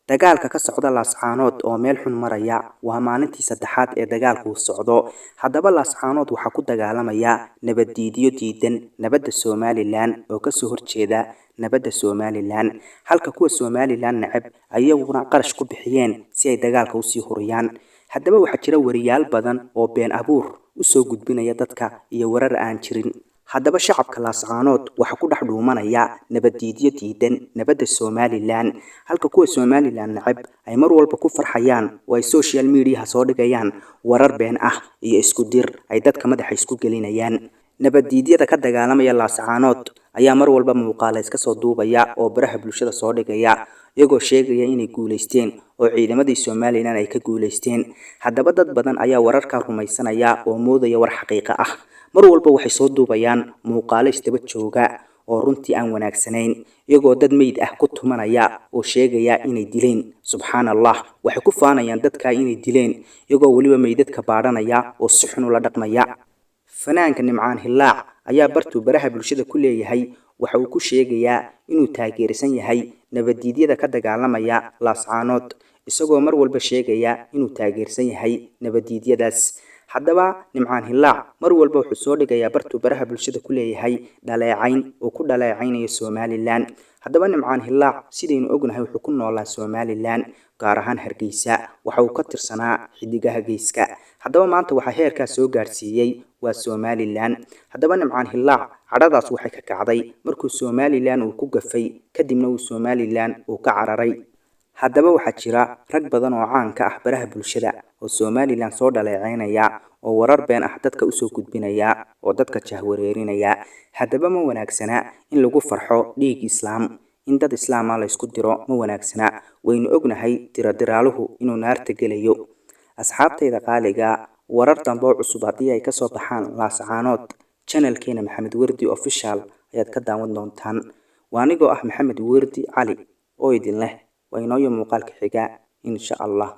dagaalka ka socda Laascaanood oo meel xun maraya waa maalintii saddexaad ee dagaalku socdo. Haddaba Laascaanood waxaa ku dagaalamaya nabaddiidyo diidan nabadda Somaliland oo ka soo horjeeda nabadda Somaliland, halka kuwa Somaliland neceb ayaguna qarash ku bixiyeen si ay dagaalka u sii huriyaan. Haddaba waxaa jira wariyaal badan oo been abuur u soo gudbinaya dadka iyo warar aan jirin. Haddaba shacabka Laascaanood waxa ku dhex dhuumanaya nabaddiidyo diidan nabadda Somaliland, halka kuwa Somaliland neceb ay mar walba ku farxayaan oo ay social media soo dhigayaan warar been ah iyo isku dir ay dadka madaxa isku gelinayaan. Nabaddiidyada ka dagaalamaya Laascaanood ayaa mar walba muuqaal iska soo duubaya oo baraha bulshada soo dhigaya iyagoo sheegaya inay guuleysteen oo ciidamadii Somaliland ay ka guuleysteen. Haddaba dad badan ayaa wararka rumaysanaya oo moodaya war xaqiiqo ah. Mar walba waxay soo duubayaan muuqaalo isdaba jooga oo runtii aan wanaagsanayn, iyagoo dad meyd ah ku tumanaya oo sheegaya inay dileen. Subxaanallah, waxay ku faanayaan dadka inay dileen iyagoo waliba meydadka baadhanaya oo si xun ula dhaqmaya. Fanaanka Nimcaan Hilaac ayaa bartuu baraha bulshada ku leeyahay waxa uu ku sheegayaa inuu taageersan yahay nabaddiidyada ka dagaalamaya Laascaanood, isagoo mar walba sheegaya inuu taageersan yahay nabaddiidyadaas. Haddaba Nimcaan Hilaac mar walba wuxuu soo dhigayaa bartuu baraha bulshada ku leeyahay dhaleecayn oo ku dhaleecaynayo Somaliland. Haddaba Nimcaan Hilaac sidaynu ognahay wuxuu ku noolaa Somaliland, gaar ahaan Hargeysa. Waxa uu ka tirsanaa xidigaha geeska. Haddaba maanta waxa heerkaas soo gaarsiiyay waa Somaliland. Haddaba Nimcaan Hilaac cadhadaas waxay ka kacday markuu Somaliland uu ku gafay, kadibna uu Somaliland uu ka cararay. Haddaba waxaa jira rag badan oo caan ka ah baraha bulshada oo Somaliland soo dhaleecaynaya oo warar been ah dadka u soo gudbinaya oo dadka jahwareerinaya. Haddaba ma wanaagsana in lagu farxo dhiig Islaam, in dad Islaam ah la isku diro ma wanaagsana. Waynu ognahay tiradiraaluhu inuu naarta gelayo. Asxaabtayda qaaliga, warar dambe oo cusub haddii ay ka soo baxaan Laascaanood, channelkeena Maxamed Wardi Official ayaad ka daawan doontaan. Waa anigoo ah Maxamed Wardi Cali oo idin leh waa inoo muuqaalka xiga insha Allah.